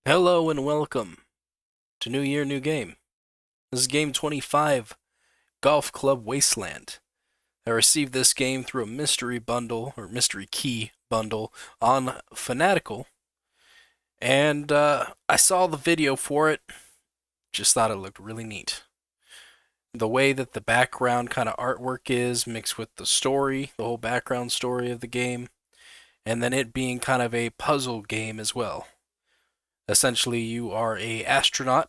Hello and welcome to New Year, New Game. This is game 25, Golf Club Wasteland. I received this game through a mystery bundle, or mystery key bundle, on Fanatical, and I saw the video for it, just thought it looked really neat. The way that the background kind of artwork is, mixed with the story, the whole background story of the game, and then it being kind of a puzzle game as well. Essentially, you are a astronaut.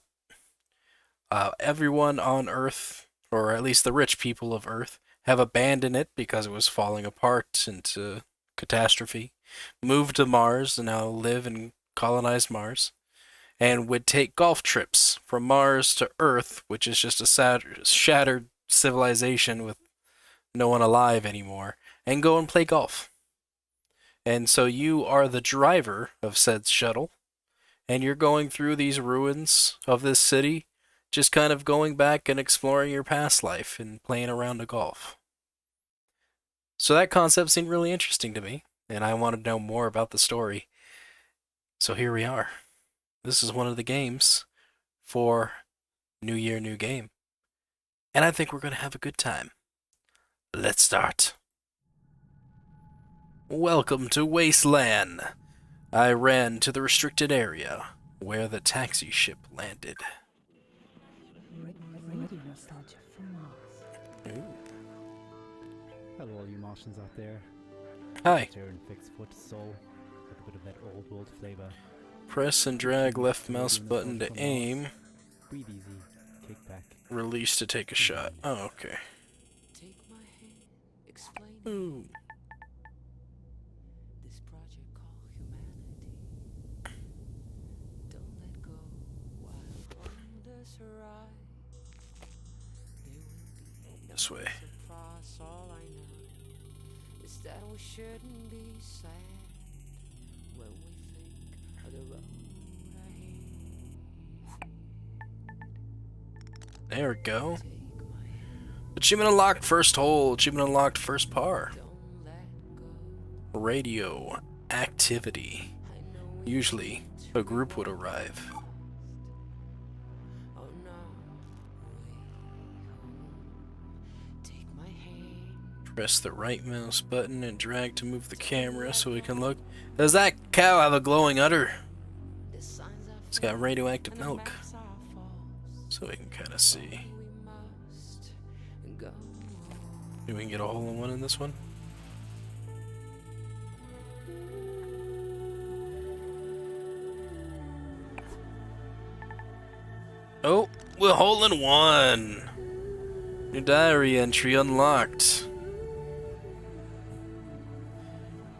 Everyone on Earth, or at least the rich people of Earth, have abandoned it because it was falling apart into catastrophe. Moved to Mars and now live and colonize Mars. And would take golf trips from Mars to Earth, which is just a shattered civilization with no one alive anymore, and go and play golf. And so you are the driver of said shuttle, and you're going through these ruins of this city, just kind of going back and exploring your past life and playing around a golf. So that concept seemed really interesting to me, and I wanted to know more about the story. So here we are. This is one of the games for New Year, New Game. And I think we're going to have a good time. Let's start. Welcome to Wasteland. I ran to the restricted area where the taxi ship landed. Ooh. Hello, all you Martians out there. Hi. And fixed foot soul with a bit of that old world flavor. Press and drag left mouse button to aim. Breathe easy, kick back. Release to take a shot. Oh, okay. Ooh. This way. There we go. Achievement unlocked, first hole. Achievement unlocked, first par. Radio activity. Usually, a group would arrive. Press the right mouse button and drag to move the camera so we can look. Does that cow have a glowing udder? It's got radioactive milk. So we can kind of see. Maybe we can get a hole in one in this one. Oh, we're hole in one. New diary entry unlocked.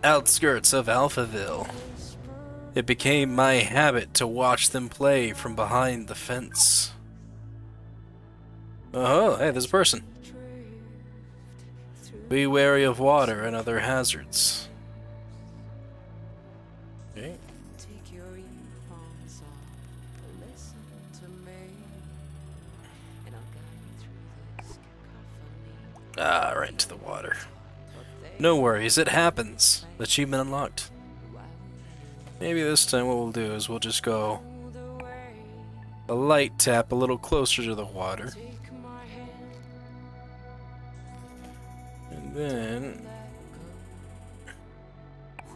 Outskirts of Alphaville. It became my habit to watch them play from behind the fence. Oh, hey, there's a person. Be wary of water and other hazards. Okay. Ah, right into the water. No worries, it happens. Achievement unlocked. Maybe this time what we'll do is we'll just go a light tap a little closer to the water. And then...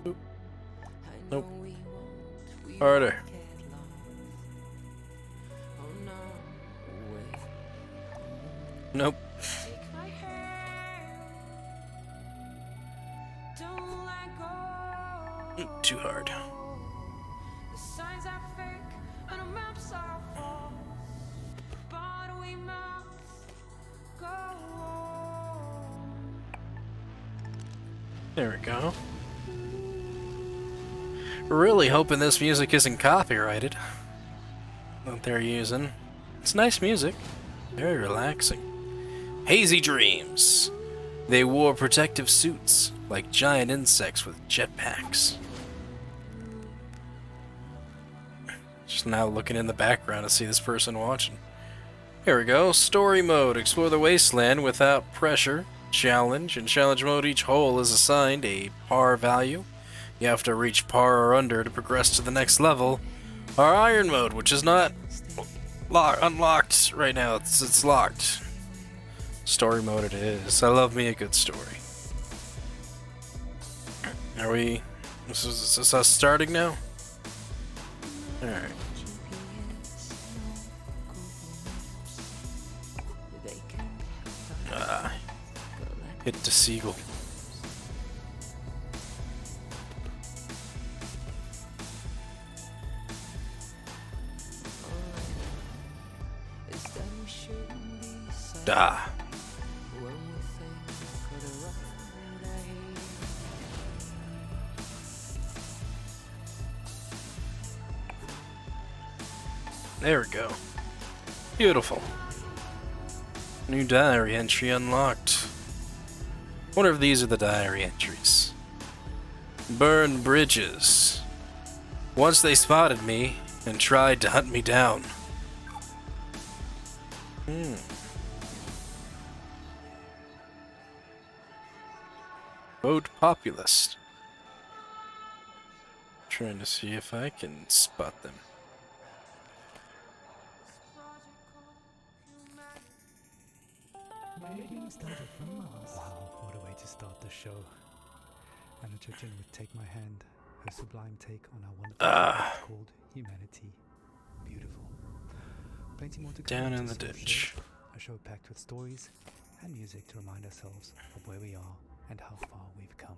Oop. Nope. Harder. Nope. Too hard. There we go. Really hoping this music isn't copyrighted that they're using. It's nice music. Very relaxing. Hazy dreams. They wore protective suits like giant insects with jetpacks. Just now looking in the background to see this person watching. Here we go. Story mode. Explore the wasteland without pressure. Challenge. In challenge mode, each hole is assigned a par value. You have to reach par or under to progress to the next level. our iron mode, which is not unlocked right now. It's locked. Story mode it is. I love me a good story. Are we... Is this us starting now? Alright. Hit the seagull. Ah. There we go. Beautiful. New diary entry unlocked. Wonder if these are the diary entries. Burn bridges. Once they spotted me and tried to hunt me down. Vote populist. Trying to see if I can spot them. Wow, what a way to start the show. Anna Churchin would take my hand, her sublime take on our wonderful topic called humanity. Beautiful. Plenty more to come. Down in the ditch. A show packed with stories and music to remind ourselves of where we are and how far we've come.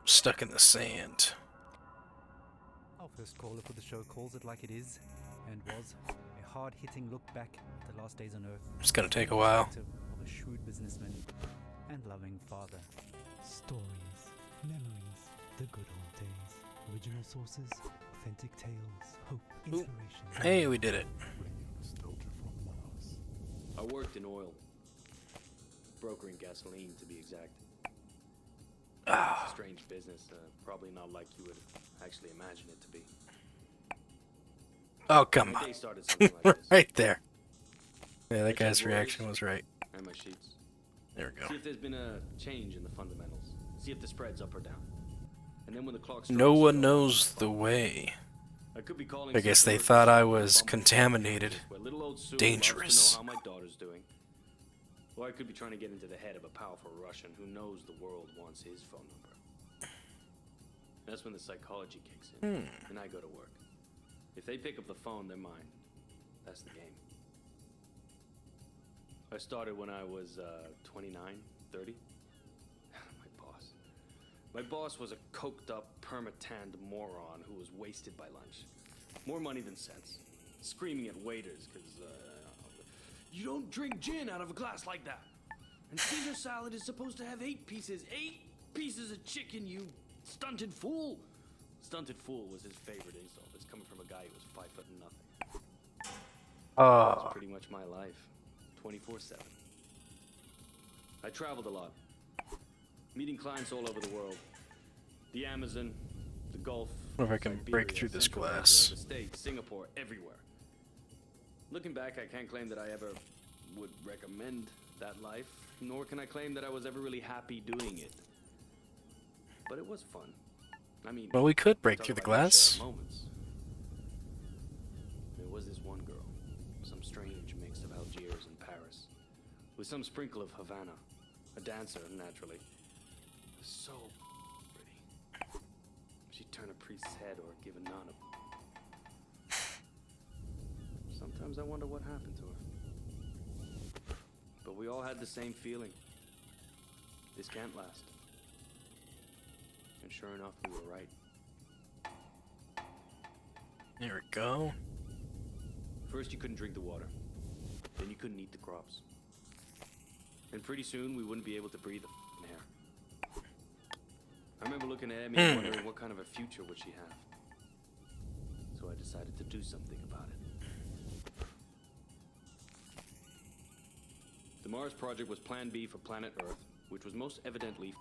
Stuck in the sand. Our first caller for the show calls it like it is, and was a hard-hitting look back at the last days on Earth. It's gonna take a while. Of a shrewd businessman and loving father. Stories, memories, the good old days, original sources, authentic tales, hope, inspiration. Hey, we did it. I worked in oil, brokering gasoline to be exact. It's a strange business, probably not like you would actually imagine it to be. Oh, come My on. day started something like this. Right there. Yeah, that I guy's check reaction orders was right. And my sheets. There we go. See if there's been a change in the fundamentals. See if the spread's up or down. And then when the clock strikes, No one knows the way. I could be calling I guess some they commercial thought I center was bumble contaminated. where little old Sue Dangerous. loves to know how my daughter's doing. Or I could be trying to get into the head of a powerful Russian who knows the world wants his phone number. That's when the psychology kicks in, and I go to work. If they pick up the phone, they're mine. That's the game. I started when I was 29, 30. My boss was a coked-up, perma-tanned moron who was wasted by lunch. More money than sense. Screaming at waiters because, you don't drink gin out of a glass like that. And Caesar salad is supposed to have 8 pieces. 8 pieces of chicken, you stunted fool. Stunted fool was his favorite insult. It's coming from a guy who was 5 foot and nothing. That's pretty much my life. 24/7. I traveled a lot. Meeting clients all over the world. The Amazon, the Gulf, Wonder if I can break Siberia, through this Central Asia, glass. the States, Singapore, everywhere. Looking back, I can't claim that I ever would recommend that life, nor can I claim that I was ever really happy doing it. But it was fun. I mean, Well, we could break talk through the about glass. moments. There was this one girl, some strange mix of Algiers and Paris, with some sprinkle of Havana, a dancer, naturally. So pretty. She'd turn a priest's head or give a nun a... Sometimes I wonder what happened to her. But we all had the same feeling. This can't last. And sure enough, we were right. There we go. First, you couldn't drink the water. Then you couldn't eat the crops. And pretty soon, we wouldn't be able to breathe the air. I remember looking at Emmy and wondering what kind of a future would she have. So I decided to do something about it. The Mars project was Plan B for planet Earth, which was most evidently...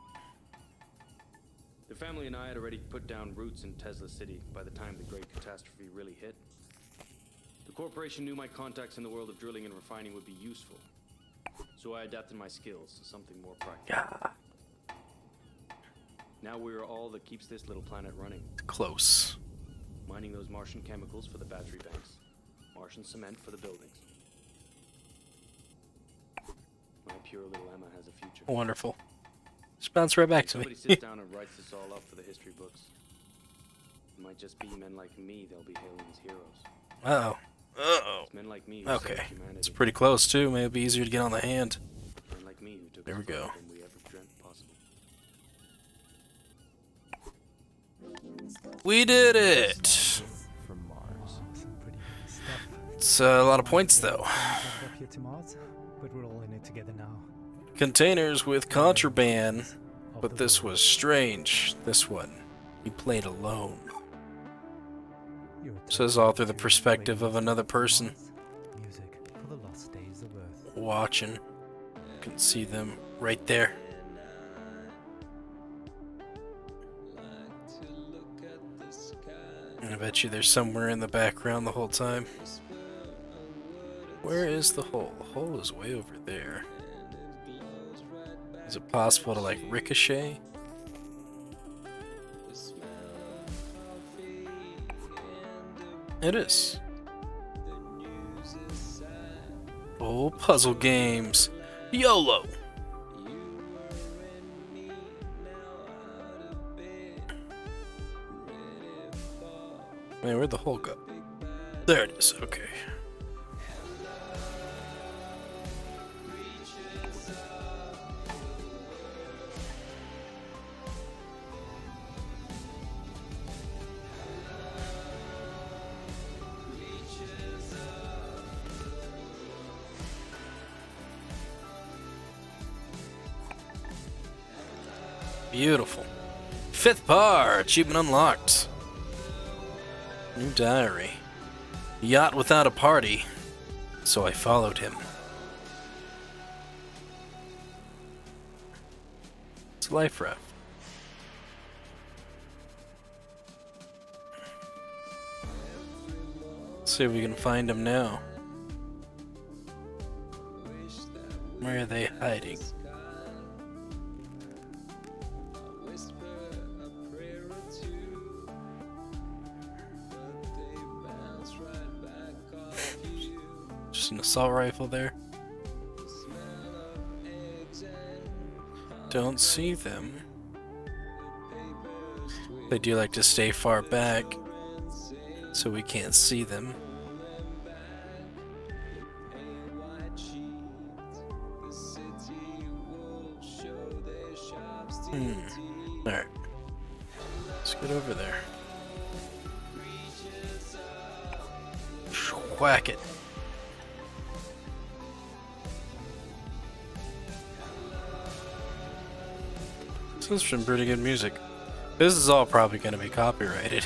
The family and I had already put down roots in Tesla City by the time the great catastrophe really hit. The corporation knew my contacts in the world of drilling and refining would be useful. So I adapted my skills to something more practical. Now we are all that keeps this little planet running. Close. Mining those Martian chemicals for the battery banks. Martian cement for the buildings. My pure little Emma has a future. Wonderful. Just bounce right back to Somebody me. sits down and writes this all up for the history books. It might just be men like me they'll be hailing as heroes. Uh-oh. Uh-oh. It's men like me who Okay. saved humanity. It's pretty close, too. Maybe it'd be easier to get on the hand. Men like me who took There us we go. further than we ever dreamt possible. We did it! From Mars. Some pretty heavy stuff. It's a lot of points, though. Up here to Mars, but we're all in it together now. Containers with contraband, Of but the this world. was strange. This one, he played alone. You're a Says total all through the nerd. perspective Wait, of another person. Mars? Music for the lost days of Earth. Watching. You can see them right there. And I bet you they're somewhere in the background the whole time. Where is the hole? The hole is way over there. Is it possible to, like, ricochet? It is. Oh, puzzle games. YOLO! Man, where'd the hole go? There it is, okay. Beautiful. Fifth par, achievement unlocked. New diary. Yacht without a party, so I followed him. It's a life raft. Let's see if we can find him now. Where are they hiding? Just an assault rifle there. Don't see them. They do like to stay far back, so we can't see them. Alright. Let's get over there. Whack it. This is some pretty good music. This is all probably going to be copyrighted.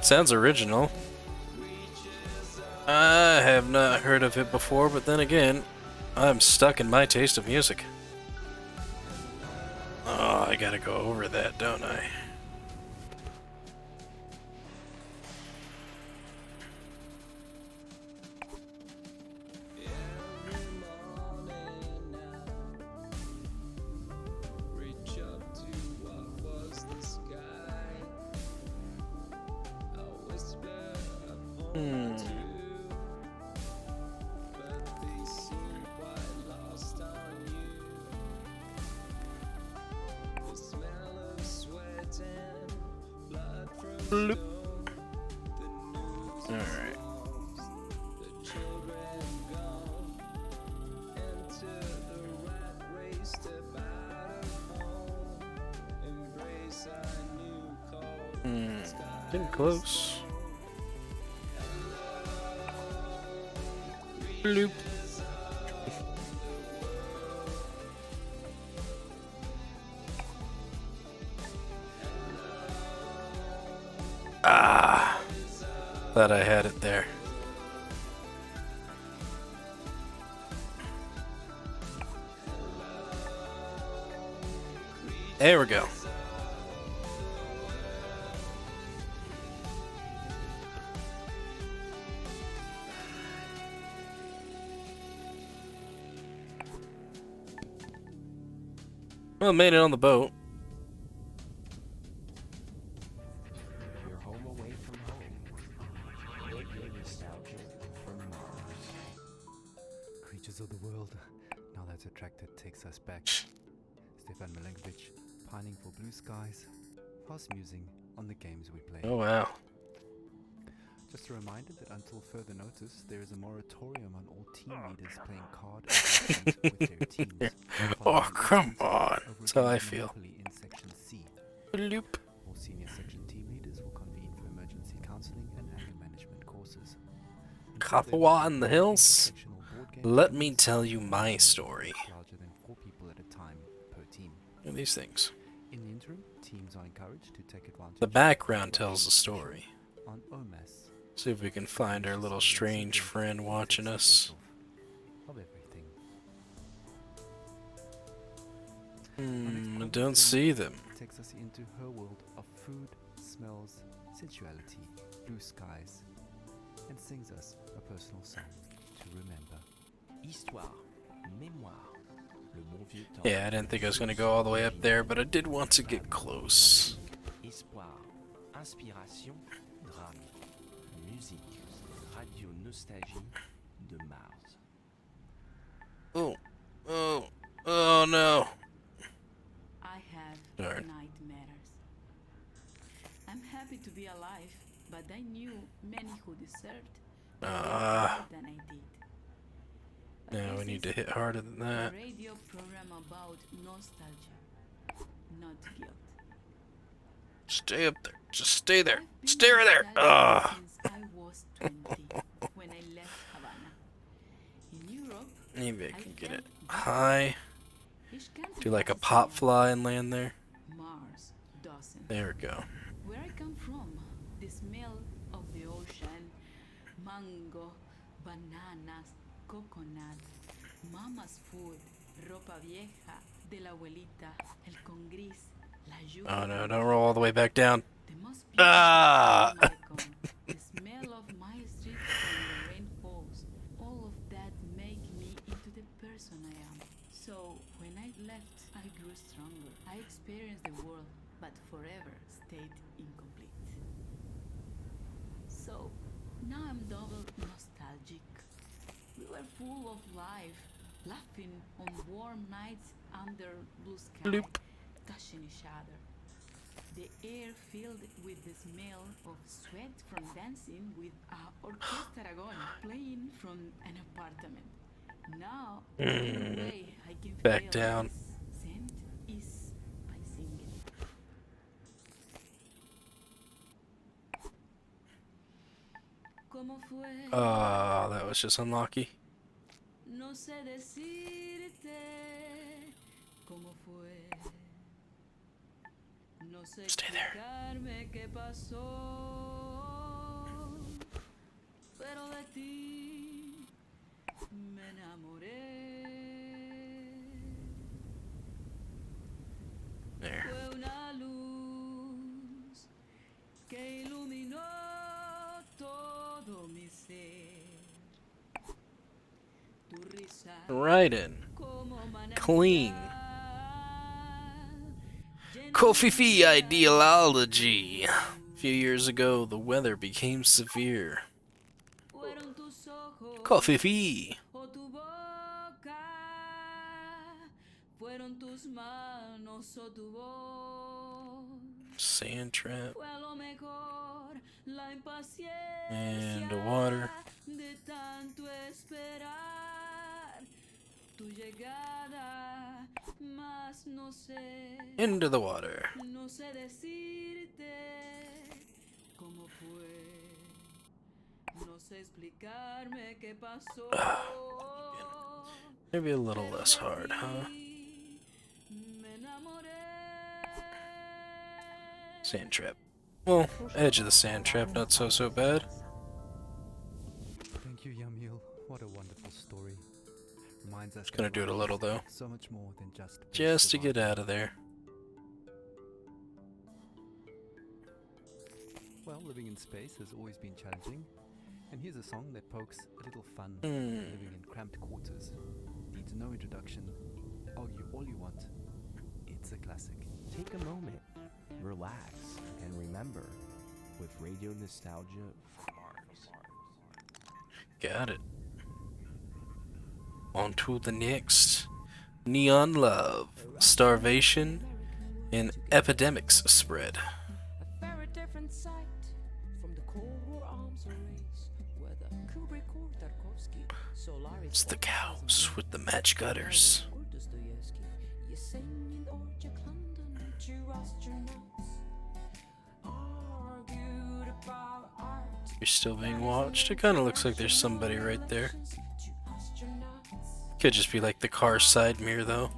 Sounds original. I have not heard of it before, but then again, I'm stuck in my taste of music. Oh, I gotta go over that, don't I? Bloop. Alright. Getting close. Bloop. Ah, thought I had it there. There we go. Well, made it on the boat. of the world. Now that the tractor takes us back. Stefan Milenkovic, pining for blue skies, fast musing on the games we play. Oh wow. Just a reminder that until further notice, there is a moratorium on all team leaders playing card and with their teams. Oh come on. That's how I feel. In Section C. Bloop. All senior section team leaders will convene for emergency counseling and anger management courses. Kapwa in the hills. Let me tell you my story. Larger than 4 people at a time per team. Look at these things. In the interim, teams are encouraged to take advantage. The background tells the story. On OMAS. See if we can find our little strange friend watching us. Of everything. I don't see them. Takes us into her world of food, smells, sensuality, blue skies, and sings us a personal song to remember. Histoire, mémoire, le bon vieux temps. Yeah, I didn't think I was gonna go all the way up there, but I did want to get close. Espoir, inspiration, drame, musique, radio nostalgie de Mars. Oh, oh, oh no. I have Darn. nightmares. I'm happy to be alive, but I knew many who deserved Ah. more than I did. But Now we this need to is hit harder than a that. radio program about nostalgia, not guilt. Stay up there. Just stay there. I've been Stay right there. nostalgic Ah. since I was 20 when I left Havana. In Europe, Maybe I I can get felt it high. each country Do like a has pop its fly and land there. own. Mars doesn't. There we go. Where I come from, the smell of the ocean, mango, bananas, coconut, mama's food, ropa vieja, de la abuelita, el con gris, la lluvia. Oh no, don't roll all the way back down. The most Ah! beautiful icon, the smell of my street when the rain falls. All of that make me into the person I am. So when I left, I grew stronger. I experienced the world, but forever stayed incomplete. So now I'm double nostalgic. We were full of life, laughing on warm nights under blue sky, Bloop. touching each other. The air filled with the smell of sweat from dancing with Orquesta Aragon playing from an apartment. Now, the only way I can Back feel down. this scent is by singing. ¿Cómo fue? That was just unlucky. No sé decirte cómo fue. No sé Stay there. explicarme qué pasó. Pero de ti me enamoré. There. Fue una luz que iluminó todo mi ser. Tu risa Right in. como Clean. manantial, llena Kofifi de ideology. A few years ago, the weather became severe. fueron tus ojos Kofifi. o tu boca, fueron tus manos o tu voz. Sand trap. Fue a lo mejor la impaciencia And water. de tanto esperar tu llegada, mas no sé, Into the water. no sé decirte cómo fue, no sé explicarme qué pasó. Maybe a little Pero less de hard, huh? ti me enamoré. Sand trap. Well, edge of the sand trap, not so bad. Thank you, Yamil. What a wonderful story. Reminds us Gonna that do it a life little is though. So much more than just Just to get out of there. Well, living in space has always been challenging, and here's a song that pokes a little fun. Hmm. Living in cramped quarters needs no introduction. Argue all you want. It's a classic. Take a moment, relax, and remember with radio nostalgia from Mars. Got it. On to the next. Neon love, starvation, and epidemics spread. A very different sight from the Cold War arms race, where the Kubrick or Tarkovsky, Solaris It's the cows with the match gutters. or Dostoevsky. You sing in Orchard, London, two astronauts argued about art. You're still being watched. It kind of looks like there's somebody right there. Two astronauts. Could just be like the car side mirror though.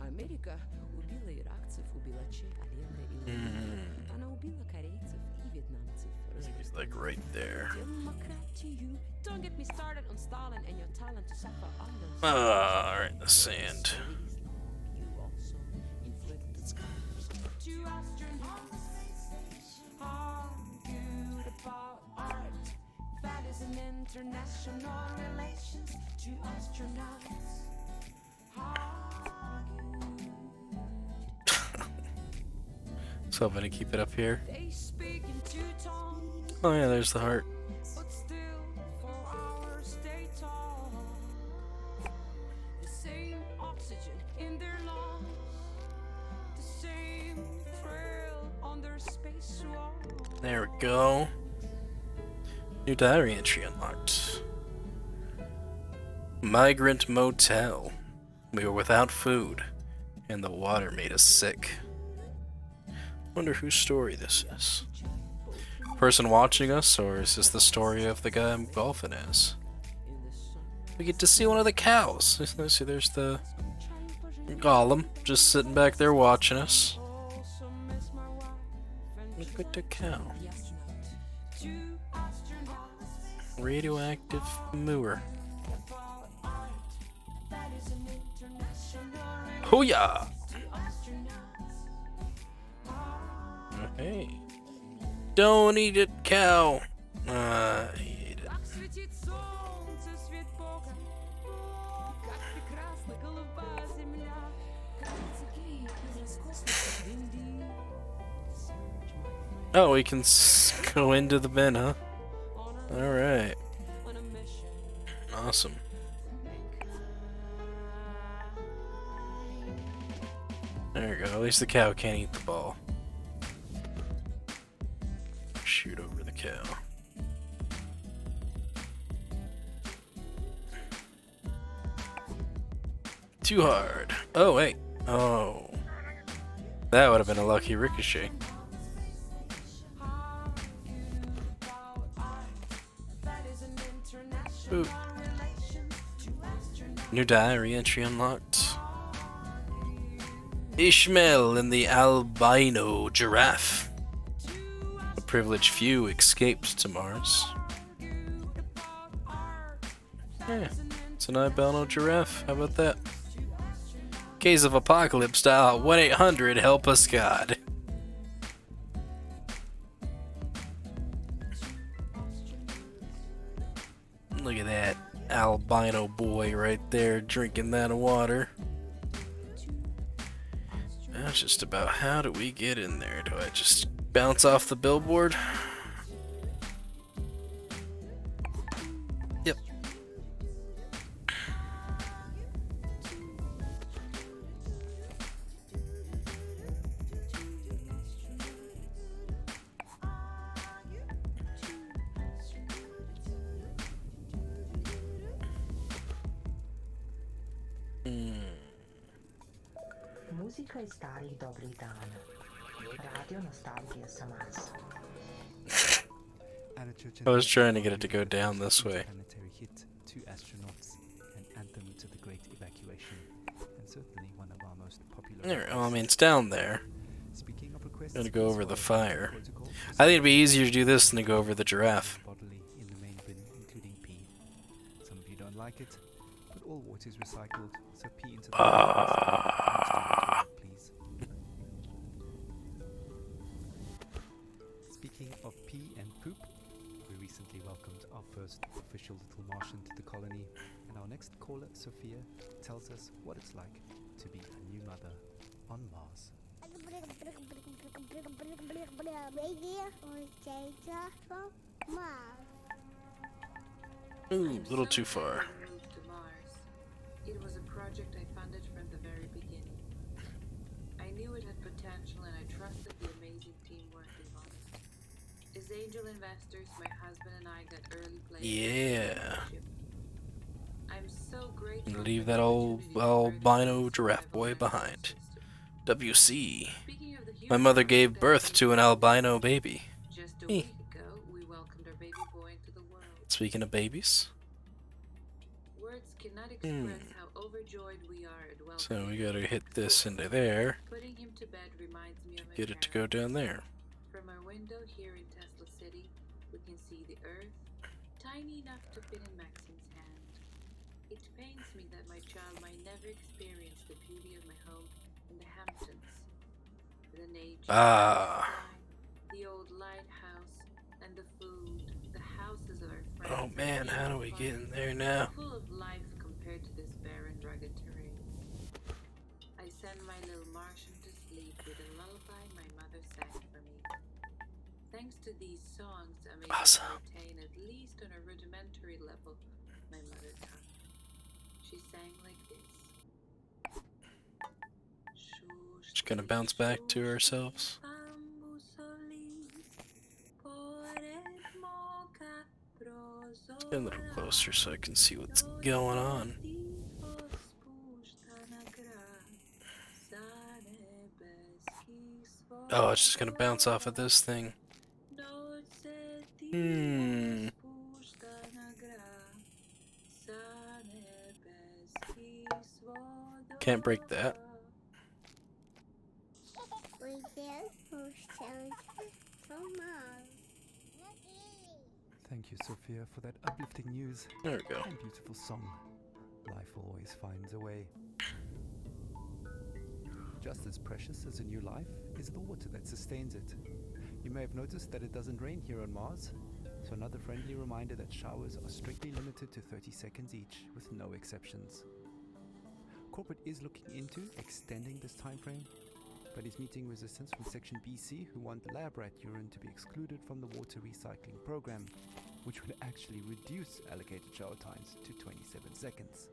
Америка убила иранцев, убила чех, она убила корейцев и вьетнамцев. He's like right there. Democratiu. Don't get me started on Stalin and your talent to suffer under. Alright, in the sand. You also inflicted scars. Two astronauts argued about art. That is an international relations. Two astronauts argued. So I'm gonna keep it up here. They speak in two tongues, Oh yeah, there's the heart. but still 4 hours stay tall. The same oxygen in their lungs, the same thrill on their space wall. There we go. New diary entry unlocked. Migrant motel. We were without food, and the water made us sick. Wonder whose story this is. Person watching us, or is this the story of the guy I'm golfing as? We get to see one of the cows. See, there's the golem just sitting back there watching us. Also miss my wife and Look at the cow. the astronaut. Two astronauts Radioactive mooer. about art. That is an international Hoo-yah! two astronauts. Hey. Don't eat it, cow. Eat it. Как светит солнце, свет Бога, как прекрасна голубая земля, как цикей из роскошных Индии. Search, my friend, Oh, we can go into the bin, huh? on a, Alright. on a mission. Awesome. There you go. At least the cow can't eat the ball. Shoot over the cow. Too hard. Oh, wait. Oh. That would have been a lucky ricochet. That is an international Ooh. relations. Two astronauts. New diary entry unlocked. Ishmael and the albino giraffe. A privileged few escaped to Mars. Yeah, it's an albino giraffe. How about that? Case of apocalypse style 1-800 help us God. Look at that albino boy right there drinking that water. Now it's just about how do we get in there? Do I just bounce off the billboard? Yep. Muzika iz starih dobrih dana. Radio nostalgija sa Marsa. I was trying to get it to go down this way. Planetary hit, Two Astronauts, an anthem to the Great Evacuation, and certainly one of our most popular. There, well, I mean, it's down there. Speaking of requests, Gotta go over the please follow fire. protocol. I think it'd be easier to do this than to go over the giraffe. Bodily in the main bin, including pee. Some of you don't like it, but all water is recycled, so pee into the Ah. please. Speaking of pee and poop, we recently welcomed our first official little Martian to the colony, and our next caller, Sophia, tells us what it's like to be a new mother on Mars. Baby, or Jada from Mars. Ooh, I'm a little so too glad far. we moved to Mars. It was a project I funded from the very beginning. I knew it had potential and I trusted the amazing team working on it. As angel investors, my husband and I got early play in the Yeah. spaceship. I'm so grateful Leave for the that old opportunity to further albino space giraffe survival boy in our solar behind. system. WC. Speaking of the My human mother project gave that I birth lead, to an albino baby. just a Eh. week ago, we welcomed our baby boy into the world. Speaking of babies. Words cannot express how overjoyed we are at So welcoming we him gotta home. hit this into there Putting him to bed reminds me to of my get it to parents. go down there. From our window here in Tesla City, we can see the Earth, tiny enough to fit in Maxine's hand. It pains me that my child might never experience the beauty of my home in the Hamptons. The nature, Ah. the sky, the old lighthouse, and the food, the houses of our friends. Oh man, how do we get in there now? Full of life compared to this barren, rugged terrain. I send my little Martian to sleep with a lullaby my mother sang for me. Thanks to these songs, I'm able Awesome. to retain, at least on a rudimentary level, my mother tongue. She sang like this. Just gonna bounce back to ourselves. Get a little closer so I can see what's going on. Oh, it's just gonna bounce off of this thing. Can't break that. Thank you, Sophia, for that uplifting news There we go. and beautiful song. Life always finds a way. Just as precious as a new life is the water that sustains it. You may have noticed that it doesn't rain here on Mars, so another friendly reminder that showers are strictly limited to 30 seconds each, with no exceptions. Corporate is looking into extending this time frame, but is meeting resistance from Section BC, who want the lab rat urine to be excluded from the water recycling program, which would actually reduce allocated shower times to 27 seconds.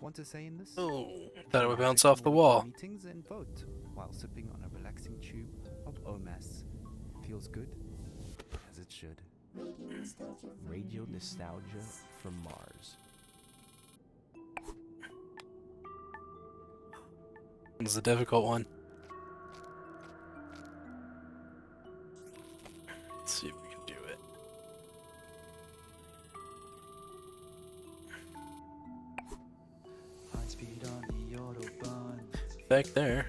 Want to say in this? Oh, thought it would bounce off the wall. Meetings and vote while sipping on a relaxing tube of OMAS. Feels good, as it should. Radio nostalgia from Mars. This is a difficult one. Let's see if we can do it. High speed on the Autobahn, Back there.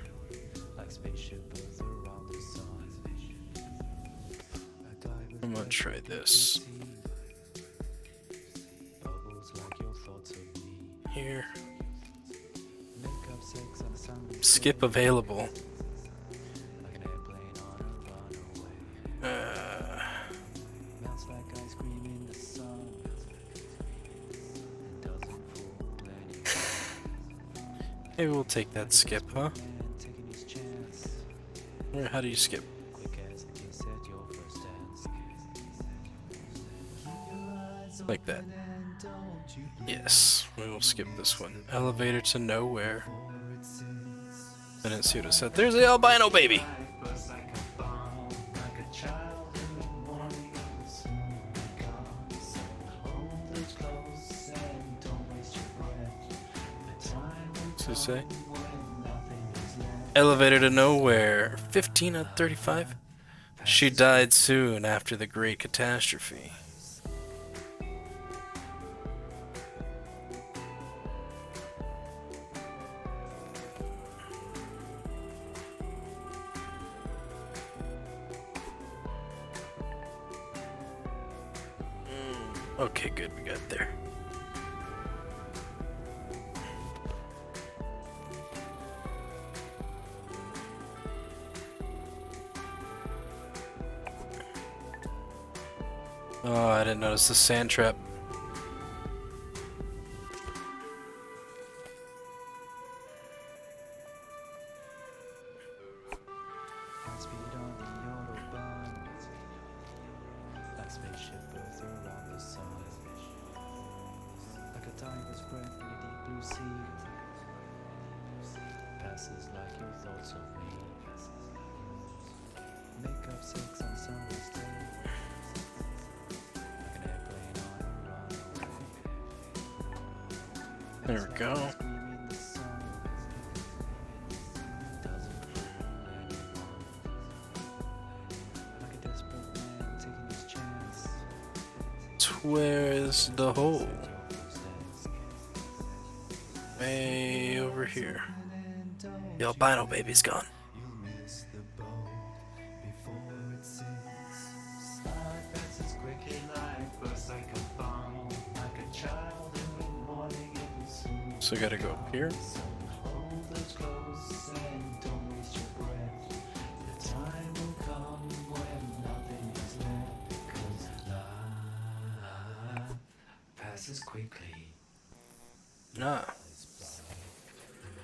like spaceship Earth around the sun. A diver's I'm gonna breath try you can this. see. Bubbles like your thoughts of me. Here. Make up sex on a Sunday. Skip available. Like an airplane on a runaway. Melts like ice cream in the sun. And doesn't fool anyone. Maybe we'll take that skip, huh? Man taking his chance. Or how do you skip? Quick as the kiss at your first dance. Keep your eyes Like that. open and don't you blink. Yes, we will skip this one. Elevator to nowhere. For it sings. I didn't see what it said. There's the albino baby! Life bursts like a bomb, like a child in the morning. Soon be gone. So hold it close and don't waste your breath. The time will What's it say? come when nothing is left. Elevator to nowhere. 15 out of 35. She died soon after the great catastrophe. Okay, good, we got there. Oh, I didn't notice the sand trap. High speed on the Autobahn, like spaceship Earth around the sun. breath in a deep blue sea. Passes like your thoughts of me. Make up six on summer's day. Like an airplane on a runaway. There we go. Screaming in the sun. Doesn't fool anyone. Like a desperate man taking his chance. Where's the hole? Set your footsteps. Way over here. The albino baby's gone. You'll miss the boat before it sinks. Life passes quickly like bursts like a bomb. Like a child in the morning it will soon. So gotta go up here. So hold us close and don't waste your breath. The time will come when nothing is left. 'Cause life passes quickly. Nah.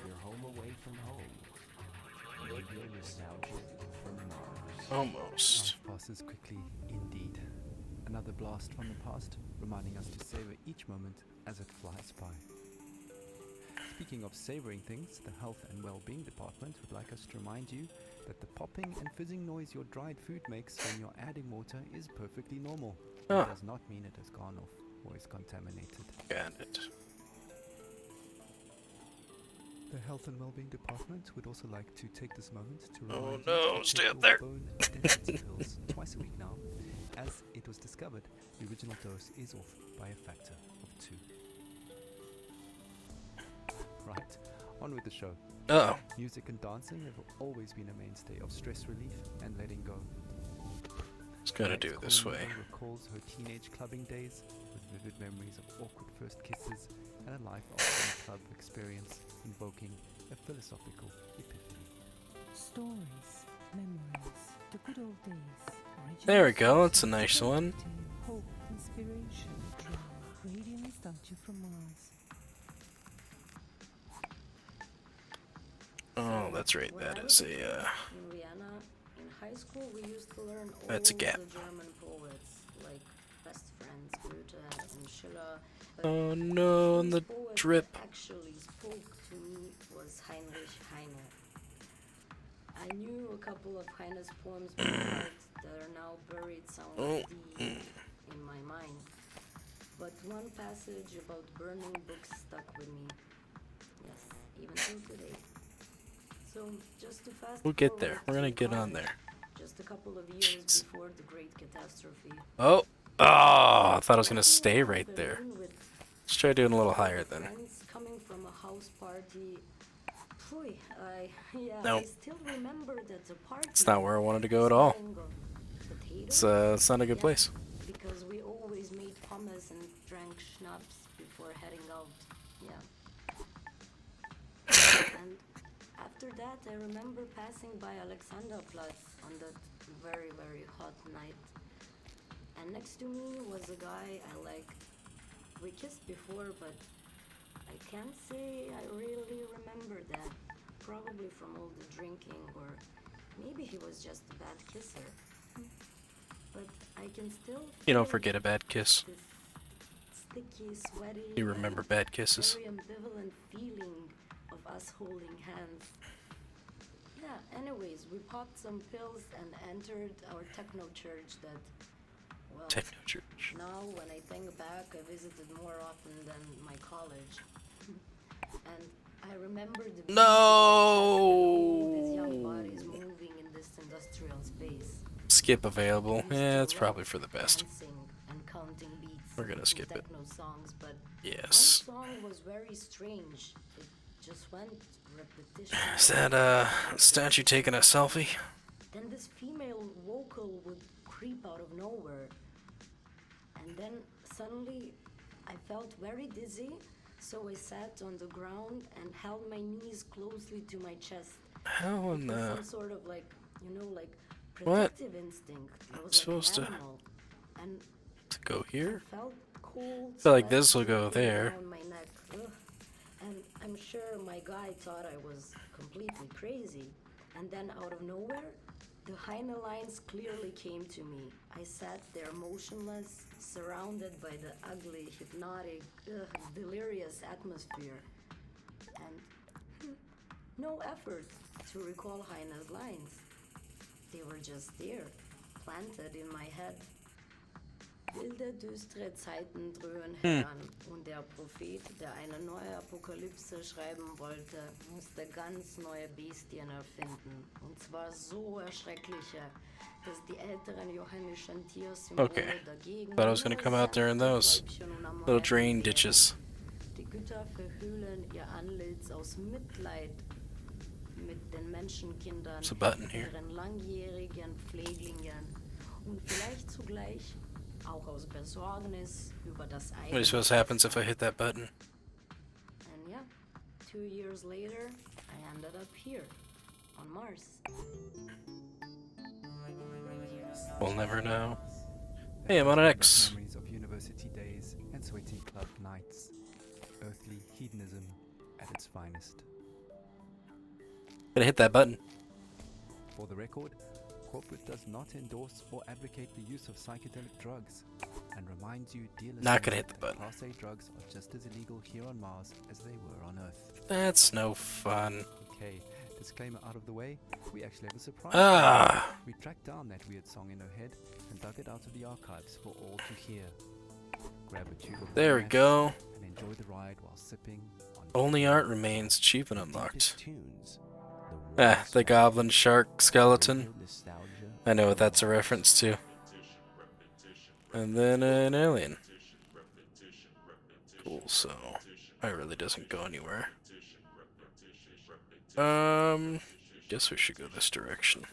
You're home away from home. Radio nostalgia from Mars. Almost. Life passes quickly indeed. Another blast from the past, reminding us to savor each moment as it flies by. Speaking of savoring things, the Health and Wellbeing Department would like us to remind you that the popping and fizzing noise your dried food makes when you're adding water is perfectly normal. Oh. It does not mean it has gone off or is contaminated. Got it. The Health and Wellbeing Department would also like to take this moment to Oh remind you no, to stay take up your there. bone density pills twice a week now, as it was discovered the original dose is off by a factor of 2. Right, on with the show. Oh, Music and dancing have always been a mainstay of stress relief and letting go. it's gonna do it this Colin way. Miller recalls her teenage clubbing days with vivid memories of awkward first kisses and a life-altering club experience invoking a philosophical epiphany. Stories, memories, the good old days. There we go, that's a nice one. Hope, inspiration, dream, radio nostalgia from Mars. Oh, that's right, that is a, In Vienna, in high school, we used to learn all That's a gap. the German poets, like Best Friends, Goethe and Schiller. But oh no, and the first poet drip. that actually spoke to me was Heinrich Heine. I knew a couple of Heine's poems by heart that are now buried somewhere deep in my mind. But one passage about burning books stuck with me. Yes, even till today. So just to fast We'll get forward there. We're to gonna get on college, there. Just a couple of years before the Great Catastrophe. Oh, I thought I was gonna stay right Berlin there. with Let's try doing a little higher then. friends coming from a house party. Phew, I Nope. still remember that the party. It's not where I wanted to go at all. smelling of It's potatoes. not a good Yeah, place. Because we always made pommes and drank schnapps before heading out. Yeah. And after that, I remember passing by Alexanderplatz on that very, very hot night. And next to me was a guy I liked. We kissed before, but I can't say I really remember that. Probably from all the drinking, or maybe he was just a bad kisser. But I can still You don't feel forget a bad kiss. this sticky, sweaty, You remember and bad kisses. very ambivalent feeling of us holding hands. Yeah, anyways, we popped some pills and entered our techno church that, well, Techno church. now when I think back, I visited more often than my college. And I remember the beauty of all these young bodies No. moving in this industrial space. Skip available. Used Yeah, to it's probably love for the best. dancing and counting beats We're gonna to skip it. techno songs, but Yes. one song was very strange. It just went repetition. Is that statue taking a selfie? Then this female vocal would creep out of nowhere. And then suddenly I felt very dizzy, so I sat on the ground and held my knees closely to my chest. How in It was the... some sort of like, like What? protective instinct. I was Supposed like to- an animal. And to go here? I felt cold. Feel like sweat this will go dripping there. down my neck. Ugh. And I'm sure my guy thought I was completely crazy. And then out of nowhere, The Heine lines clearly came to me. I sat there motionless, surrounded by the ugly, hypnotic, delirious atmosphere. And no effort to recall Heine's lines. They were just there, planted in my head. Wilde, düstere Zeiten dröhen heran und der Prophet, der eine neue Apokalypse schreiben wollte, musste ganz neue Bestien erfinden. Und zwar so erschreckliche, dass die älteren johannischen Tiersymbole Okay. dagegen Thought I was gonna come out there in those little drain ditches. Die Götter verhüllen ihr Antlitz aus Mitleid mit den Menschenkindern, There's a button here. ihren langjährigen Pfleglingen und vielleicht zugleich auch aus Besorgnis über das What do you suppose happens if I hit that button? And yeah, 2 years later, I ended up here, on Mars. We'll never know. Hey, I'm on an X. Memories of university days and sweaty club nights. Earthly hedonism at its finest. Gonna hit that button. For the record, corporate does not endorse or advocate the use of psychedelic drugs and reminds you, dear Not gonna listener, hit the that button. Class A drugs are just as illegal here on Mars as they were on Earth. That's no fun. Okay, disclaimer out of the way, we actually have a surprise. Ah! We tracked down that weird song in her head and dug it out of the archives for all to hear. Grab a tube of There we hash go. and enjoy the ride while sipping on Only art remains. Achievement Deepest unlocked. tunes, Ah, the goblin shark skeleton. radio nostalgia, I know what that's a reference to. And then an alien. Cool, so it really doesn't go anywhere. Guess we should go this direction.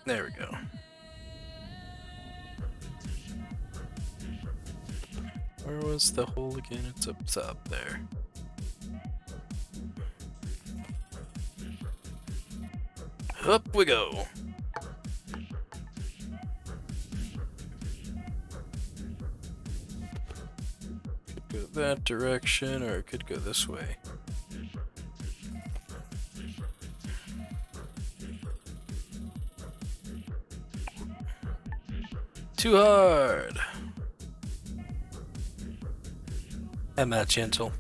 There we go. Where was the hole again? It's up top there. Up we go. Could go that direction, or it could go this way. Too hard. I'm not gentle.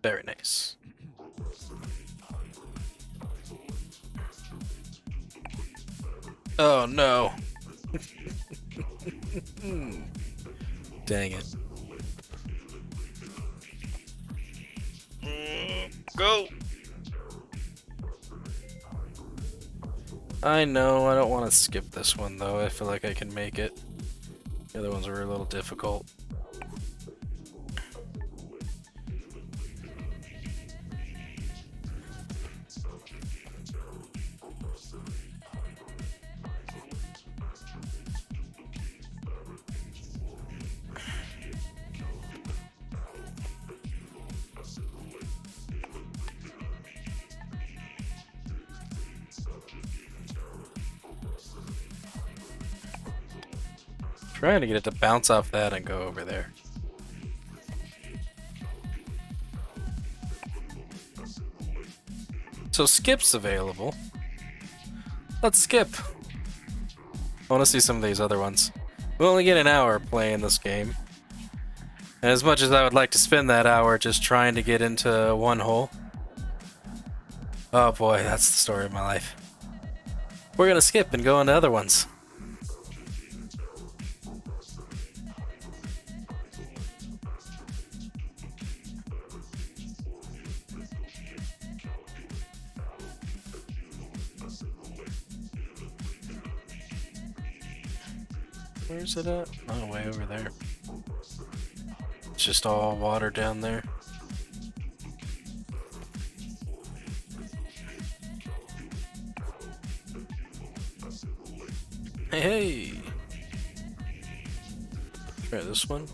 Very nice. Oh no. Dang it. Go. I know, I don't want to skip this one though. I feel like I can make it. The other ones were a little difficult. Trying to get it to bounce off that and go over there. So skip's available. Let's skip. I want to see some of these other ones. We only get an hour playing this game. And as much as I would like to spend that hour just trying to get into one hole. Oh boy, that's the story of my life. We're gonna skip and go into other ones. Where's it at? Oh, way over there. It's just all water down there. Hey, hey! Try this one.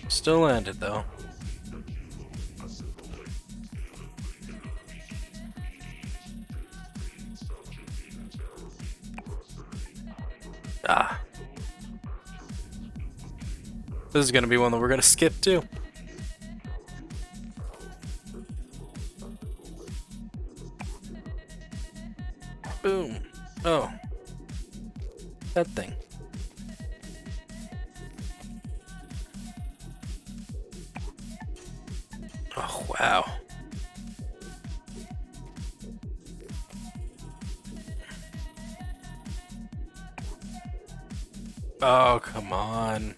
Still landed though. Ah. This is gonna be one that we're gonna skip too. Boom. Oh. That thing. Oh, wow. Oh, come on.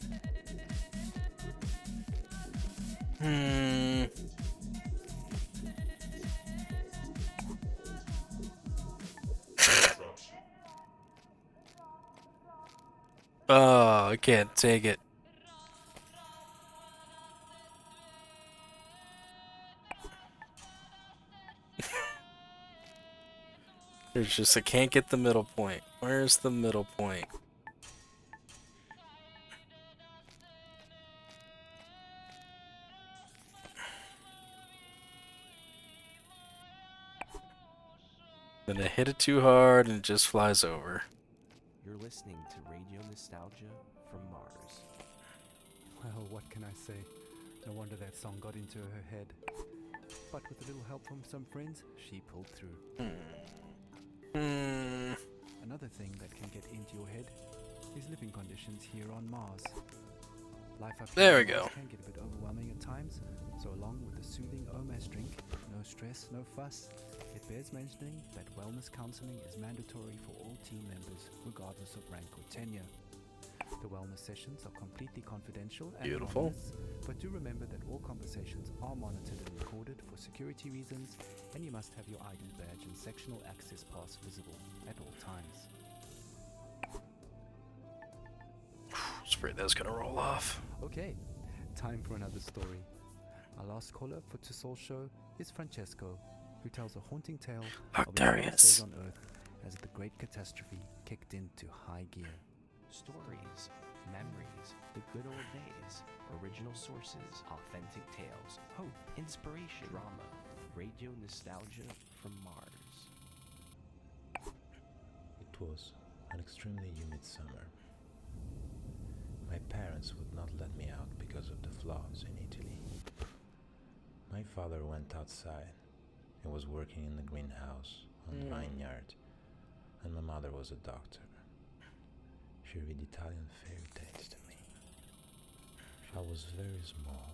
Oh, I can't take it. There's just, I can't get the middle point. Where's the middle point? Then I hit it too hard and it just flies over. You're listening to Radio Nostalgia from Mars. Well, what can I say? No wonder that song got into her head. But with a little help from some friends, she pulled through. Another thing that can get into your head is living conditions here on Mars. Life up here There we on Mars go. can get a bit overwhelming at times, so along with the soothing OMAS drink, no stress, no fuss, it bears mentioning that wellness counseling is mandatory for all team members, regardless of rank or tenure. The wellness sessions are completely confidential and Beautiful. anonymous, but do remember that all conversations are monitored and recorded for security reasons, and you must have your ID badge and sectional access pass visible at all times. I was afraid that was gonna roll off. Okay, time for another story. Our last caller for Tussol's show is Francesco, who tells a haunting tale of his last days Octarius. on Earth as the Great Catastrophe kicked into high gear. Stories, memories, the good old days, original sources, authentic tales, hope, inspiration, drama, radio nostalgia from Mars. It was an extremely humid summer. My parents would not let me out because of the floods in Italy. My father went outside and was working in the greenhouse on the vineyard, and my mother was a doctor. She read Italian fairy tales to me. I was very small,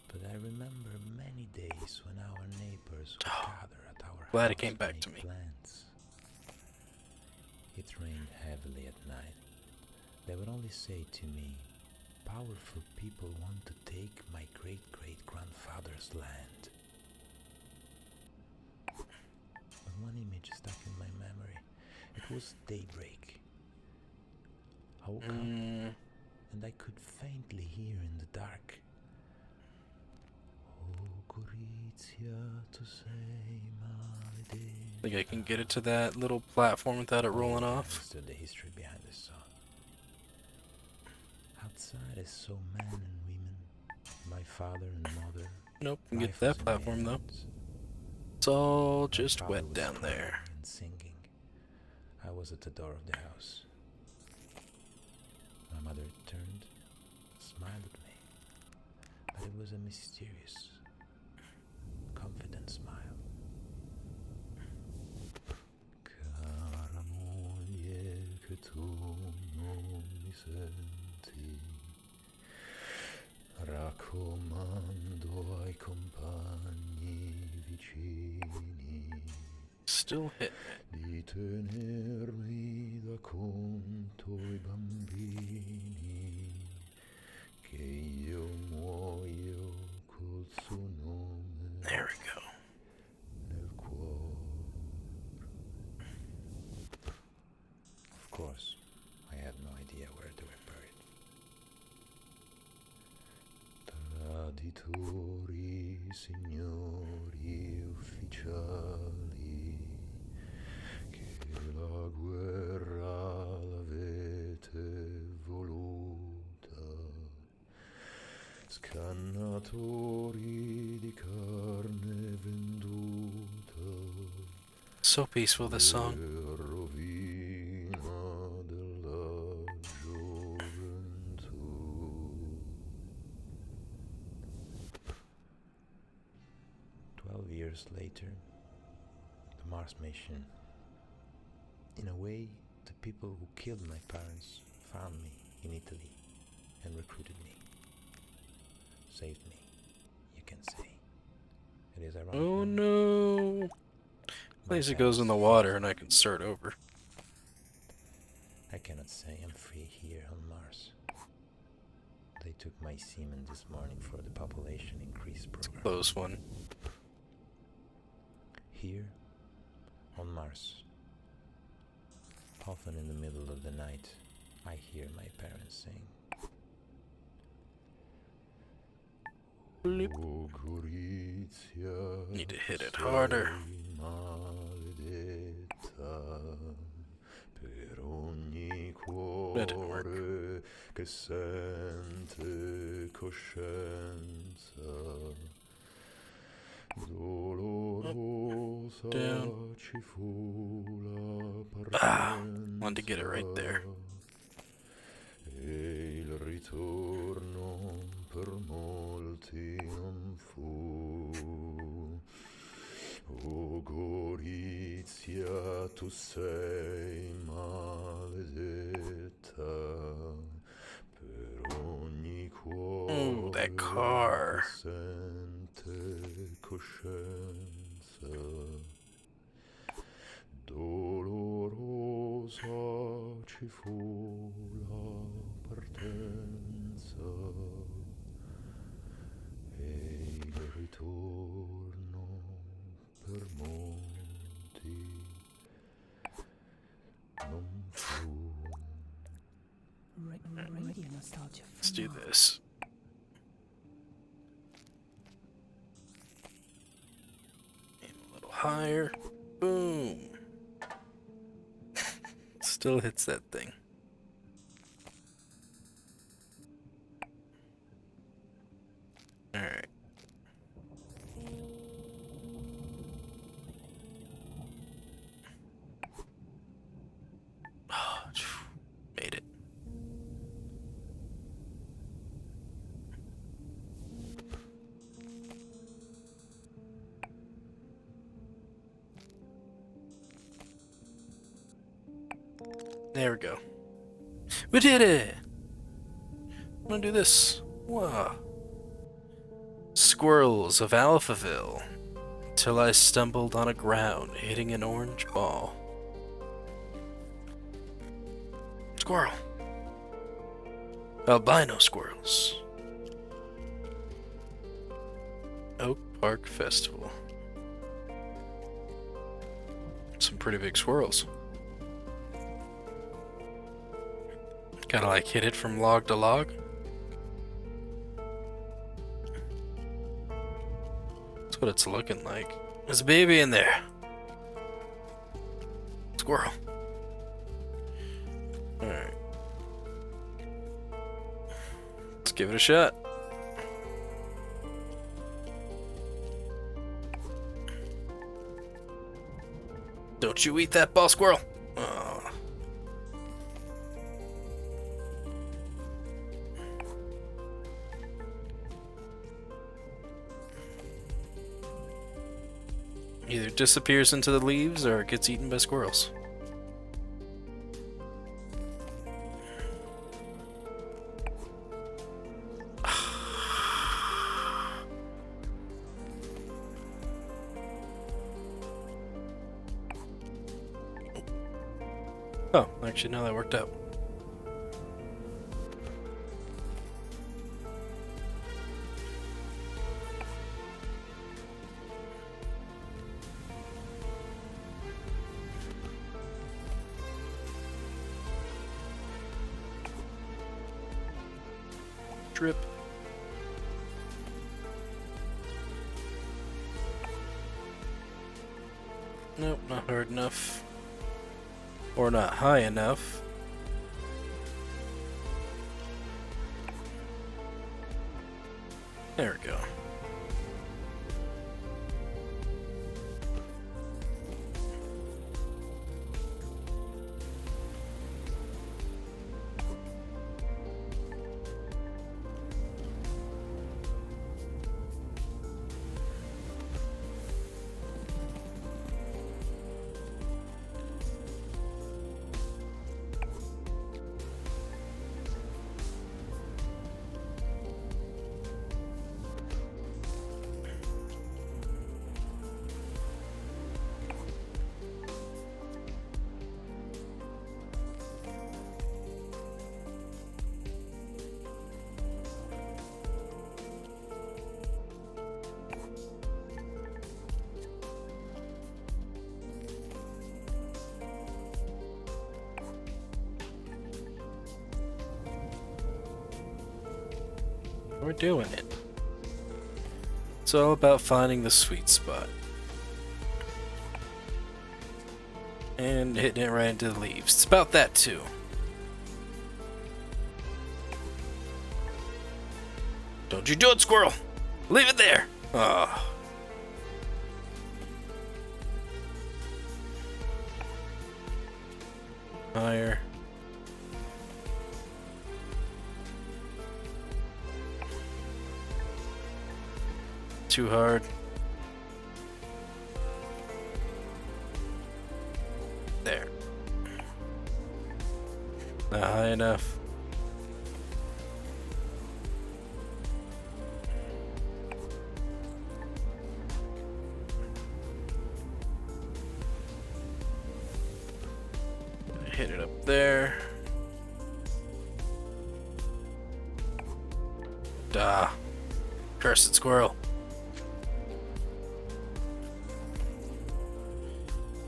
but I remember many days when our neighbors would gather at our Glad house it came back make to me. plans. It rained heavily at night. They would only say to me, "Powerful people want to take my great-great-grandfather's land." But one image stuck in my memory. It was daybreak. I woke up and I could faintly hear in the dark, "Oh, Gorizia, tu sei maledetta." Think I can get it to that little platform without it rolling I off? understood the history behind the song. Outside I saw men and women, my father and mother. Nope, can get Life that was in the platform though. elements. It's all My just father wet was down crying there. and singing. I was at the door of the house. My mother turned, smiled at me, but it was a mysterious, confident smile. Cara moglie, che tu non mi senti, raccomando ai compagni vicini Still hitting it. di tenermi da conto i bambini, che io muoio col suo nome There we go. Genitori, signori ufficiali, che la guerra l'avete voluta, scannatori di carne venduta, So peaceful, this song. rovina della gioventù. 12 years later, the Mars mission. In a way, the people who killed my parents found me in Italy and recruited me. Saved me, you can say. It is ironic. Oh no! At least it goes in the water and I can start over. I cannot say I'm free here on Mars. They took my semen this morning for the population increase program. Close one. Here, on Mars, often in the middle of the night, I hear my parents sing. Bloop. O Gorizia, Need to hit it harder. sei maledetta per ogni That didn't work. cuore che sente coscienza. Dolorosa Down. ci fu la Wanted to get it right there. E il ritorno per molti non fu. O Gorizia, tu sei maledetta per ogni cuore Ooh, that car. che sente coscienza. Dolorosa ci fu la partenza e il ritorno per molti non fu. Radio nostalgia. Let's do this. Aim a little higher. Boom. Still hits that thing. Alright. Made it. There we go. We did it! I'm gonna do this. Wow. Squirrels of Alphaville. Till I stumbled on a ground hitting an orange ball. Squirrel. Albino squirrels. Oak Park Festival. Some pretty big squirrels. Kind of like hit it from log to log. That's what it's looking like. There's a baby in there. Squirrel. Alright. Let's give it a shot. Don't you eat that ball, squirrel. Oh. Either disappears into the leaves or gets eaten by squirrels. Oh, actually, no, that worked out. Drip. Nope, not hard enough. Or not high enough. There we go. We're doing it. It's all about finding the sweet spot. And hitting it right into the leaves. It's about that too. Don't you do it, squirrel! Leave it there! Ah. Higher. Too hard. There. Not high enough. Hit it up there. Duh. Cursed squirrel.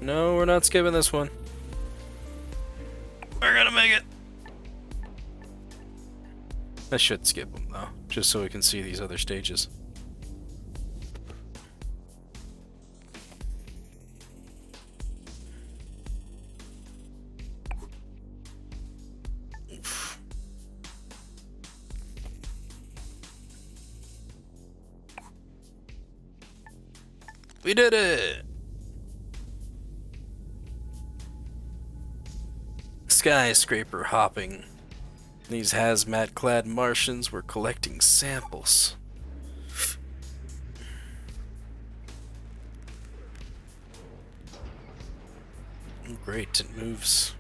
No, we're not skipping this one. We're gonna make it. I should skip them though, just so we can see these other stages. We did it! Skyscraper hopping. These hazmat-clad Martians were collecting samples. Great, it moves.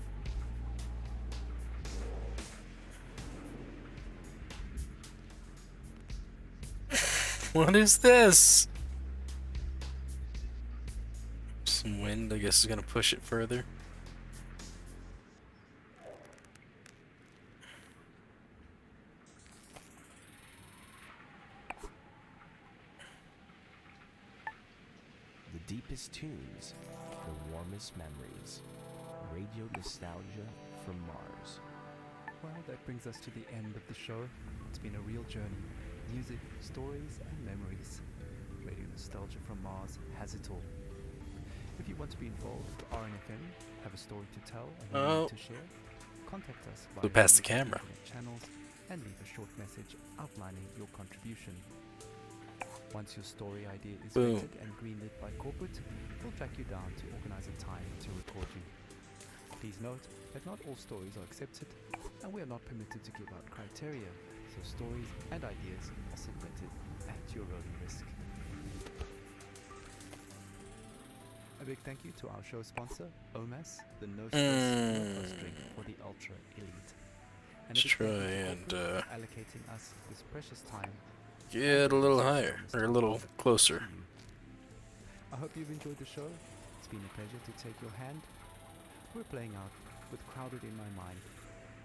What is this? Some wind, I guess, is gonna push it further. The deepest tunes, the warmest memories. Radio nostalgia from Mars. Well, that brings us to the end of the show. It's been a real journey. Music, stories, and memories. Radio Nostalgia from Mars has it all. If you want to be involved with RNFM, have a story to tell, and a moment to share, contact us via Go past the camera. channels and leave a short message outlining your contribution. Once your story idea is vetted and greenlit by corporate, we'll track you down to organize a time to record you. Please note that not all stories are accepted, and we are not permitted to give out criteria, so stories and ideas are submitted at your own risk. A big thank you to our show sponsor, OMAS, the no stress, no fuss drink for the ultra elite. And Let's try and allocating us this precious time. Get a little higher, or a little closer. I hope you've enjoyed the show. It's been a pleasure to take your hand. We're playing out with Crowded in My Mind,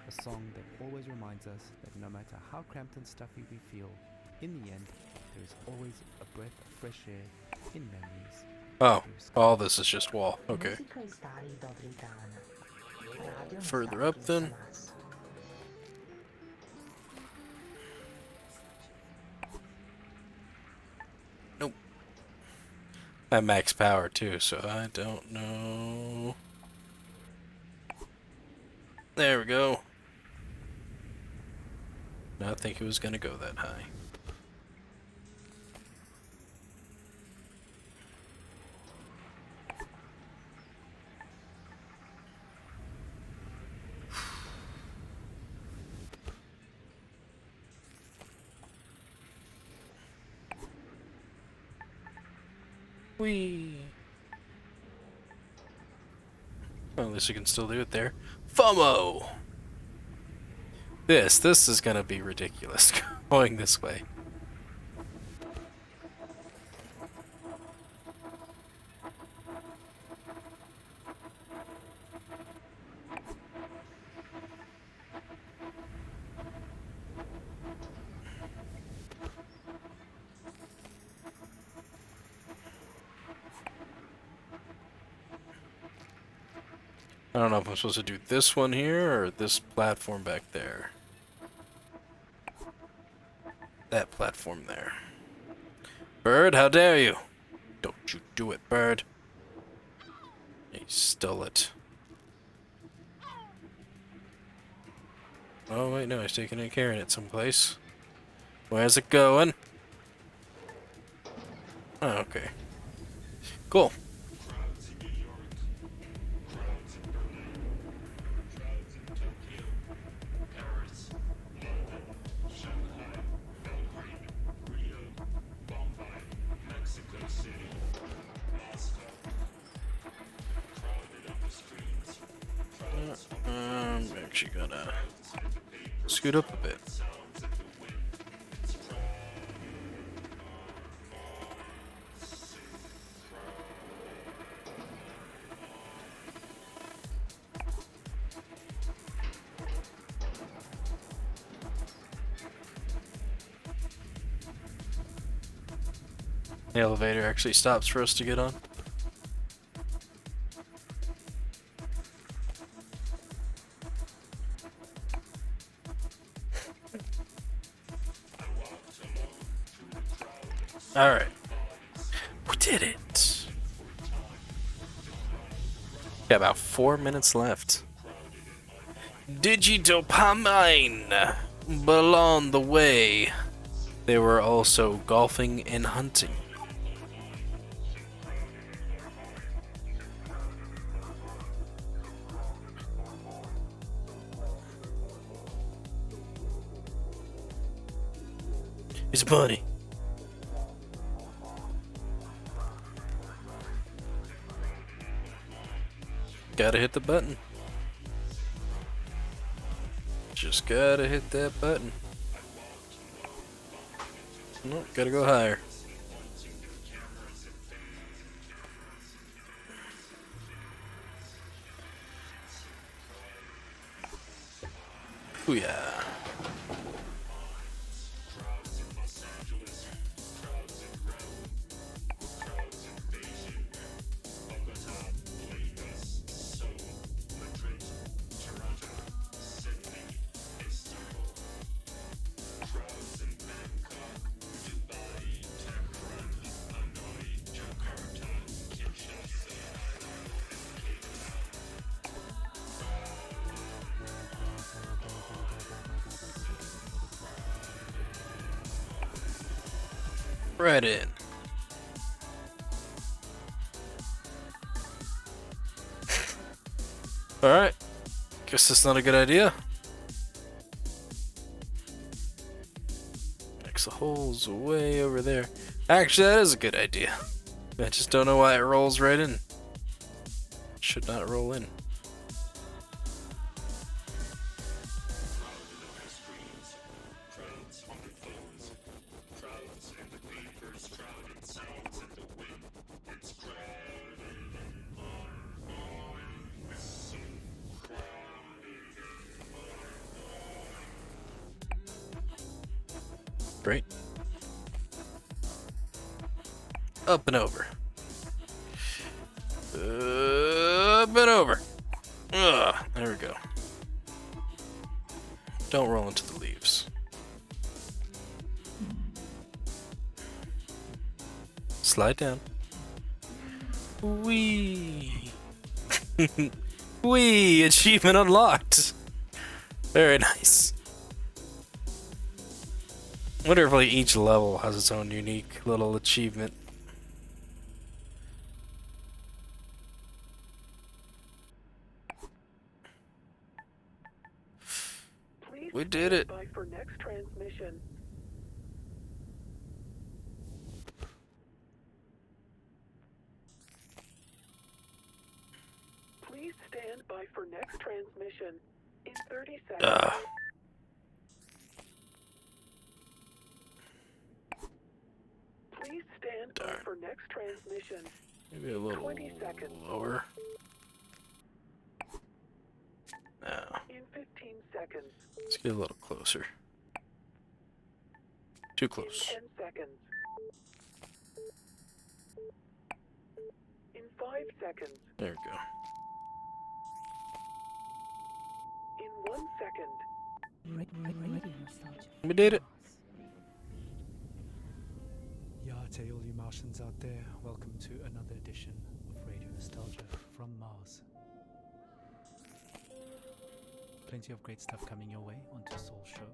a song that always reminds us that no matter how cramped and stuffy we feel, in the end, there is always a breath of fresh air in memories. Oh, all this is just wall. Okay. Musica e stari d'Odritana. Radio Further Nostalgia up then. Samas. Nope. That max power too, so I don't know. There we go. Not think it was gonna go that high. Whee! Well, at least you can still do it there. FOMO! This is gonna be ridiculous going this way. I don't know if I'm supposed to do this one here or this platform back there. That platform there. Bird, how dare you? Don't you do it, bird. He stole it. Oh, wait, no, he's taking it and carrying it someplace. Where's it going? Oh, okay. Cool. I'm actually gonna scoot up a bit. The elevator actually stops for us to get on. Alright. We did it! Got about 4 minutes left. Digidopamine! Along the way, they were also golfing and hunting. He's a bunny. Gotta hit the button. Just gotta hit that button. Nope, gotta go higher. Booyah. Right in. Alright. Guess that's not a good idea. Makes the holes way over there. Actually, that is a good idea. I just don't know why it rolls right in. Should not roll in. Great. Up and over. Up and over. Ugh, there we go. Don't roll into the leaves. Slide down. Wee. Wee! Achievement unlocked! Very nice. Wonder if like each level has its own unique little achievement. We did it. For next transmission. Please stand by for next transmission in 30 seconds. Please stand by for next transmission. Maybe a little 20 seconds. lower. No. In 15 seconds. Let's get a little closer. Too close. In 10 seconds. In 5 seconds. There we go. In 1 second. We did it. Yeah, to all you Martians out there, welcome to another edition of Radio Nostalgia from Mars. Plenty of great stuff coming your way onto Soul Show.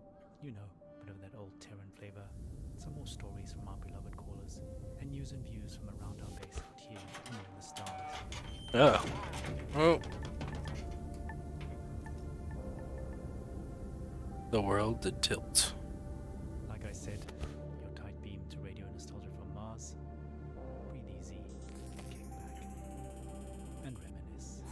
You know, a bit of that old Terran flavor, some more stories from our beloved callers, and news and views from around our base out here among the stars. Oh. The world did tilt. Like I said, your tight beam to Radio Nostalgia from Mars. Breathe easy, kick back, and reminisce.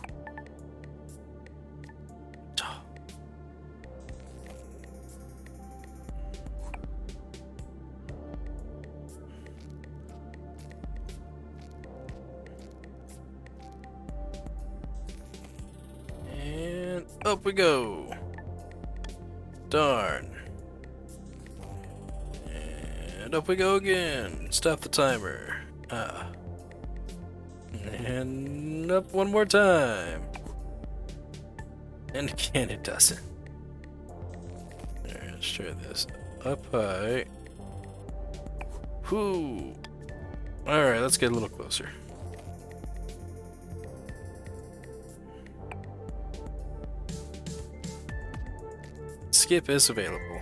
And up we go. Darn. And up we go again. Stop the timer. And up one more time. And again it doesn't. Alright, let's try this. Up high. Whoo! Alright, let's get a little closer. Skip is available.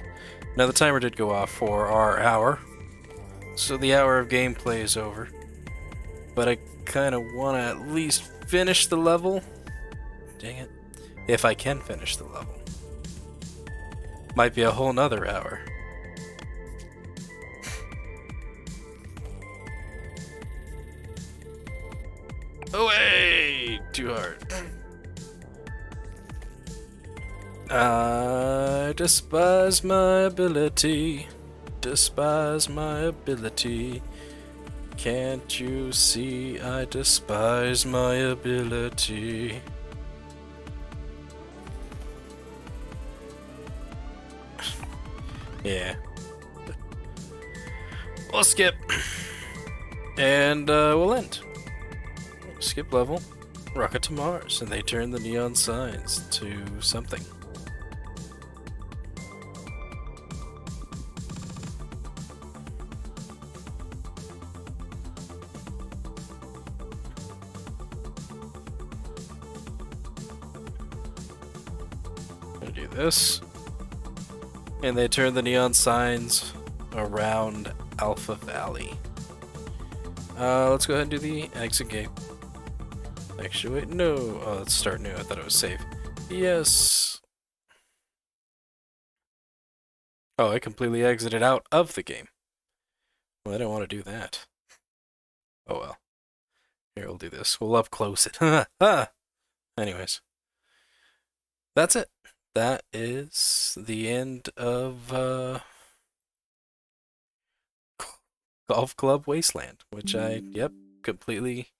Now the timer did go off for our hour, so the hour of gameplay is over. But I kind of want to at least finish the level. Dang it. If I can finish the level. Might be a whole nother hour. Away! Too hard. I despise my ability. Despise my ability. Can't you see I despise my ability? Yeah. We'll skip. And we'll end. Skip level. Rocket to Mars. And they turn the neon signs to something. Do this, and they turn the neon signs around Alpha Valley. Let's go ahead and do the exit gate. Actually, wait, no. Oh, let's start new. I thought it was save. Yes. Oh, I completely exited out of the game. Well, I don't want to do that. Oh well. Here, we'll do this. We'll up close it. Anyways. That's it. That is the end of Golf Club Wasteland, which I, completely,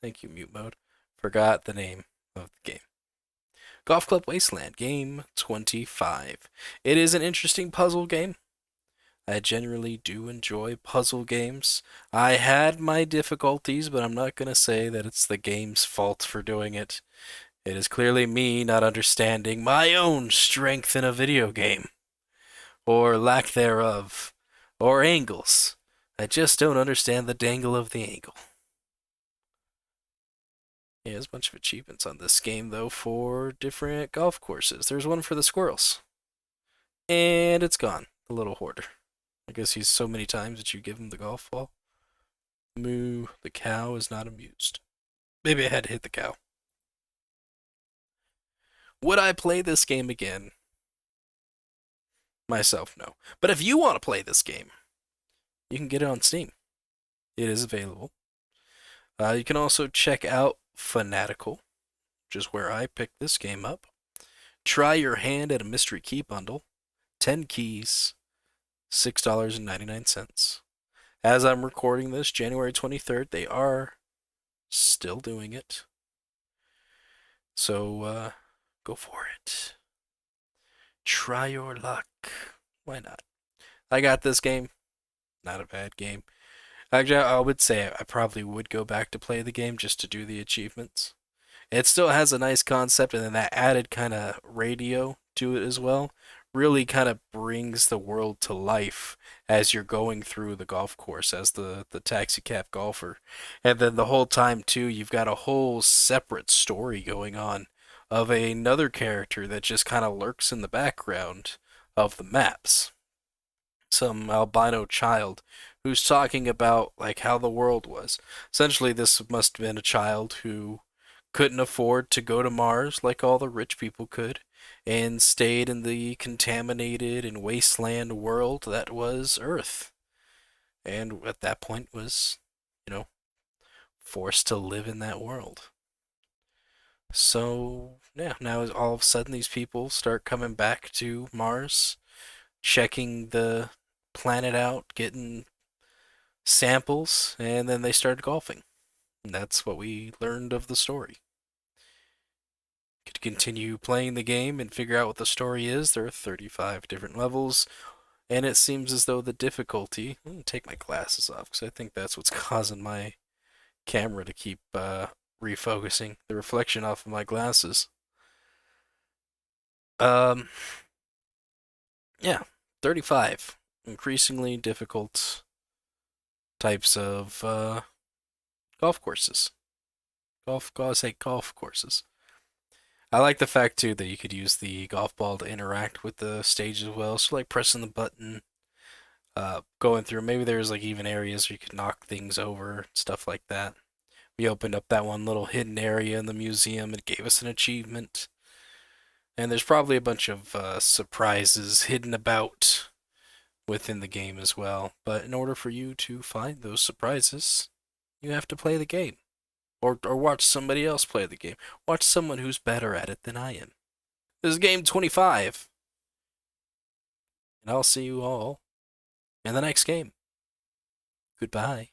thank you, mute mode, forgot the name of the game. Golf Club Wasteland, game 25. It is an interesting puzzle game. I generally do enjoy puzzle games. I had my difficulties, but I'm not going to say that it's the game's fault for doing it. It is clearly me not understanding my own strength in a video game. Or lack thereof. Or angles. I just don't understand the dangle of the angle. Yeah, there's a bunch of achievements on this game, though, for different golf courses. There's one for the squirrels. And it's gone. The little hoarder. I guess he's so many times that you give him the golf ball. Moo, the cow is not amused. Maybe I had to hit the cow. Would I play this game again? Myself, no. But if you want to play this game, you can get it on Steam. It is available. You can also check out Fanatical, which is where I picked this game up. Try your hand at a mystery key bundle. 10 keys, $6.99. As I'm recording this, January 23rd, they are still doing it. So, go for it. Try your luck. Why not? I got this game. Not a bad game. Actually, I would say I probably would go back to play the game just to do the achievements. It still has a nice concept, and then that added kind of radio to it as well really kind of brings the world to life as you're going through the golf course as the taxi cab golfer. And then the whole time, too, you've got a whole separate story going on of another character that just kind of lurks in the background of the maps. Some albino child who's talking about like how the world was. Essentially, this must have been a child who couldn't afford to go to Mars like all the rich people could, and stayed in the contaminated and wasteland world that was Earth. And at that point was, you know, forced to live in that world. So, yeah, now all of a sudden these people start coming back to Mars, checking the planet out, getting samples, and then they started golfing. And that's what we learned of the story. Could continue playing the game and figure out what the story is. There are 35 different levels, and it seems as though the difficulty. I'm gonna take my glasses off because I think that's what's causing my camera to keep refocusing the reflection off of my glasses. Um, yeah, 35 increasingly difficult types of golf courses. Golf courses. I like the fact too that you could use the golf ball to interact with the stage as well. So like pressing the button, going through. Maybe there's like even areas where you could knock things over, stuff like that. We opened up that one little hidden area in the museum. It gave us an achievement. And there's probably a bunch of surprises hidden about within the game as well. But in order for you to find those surprises, you have to play the game. Or watch somebody else play the game. Watch someone who's better at it than I am. This is game 25. And I'll see you all in the next game. Goodbye.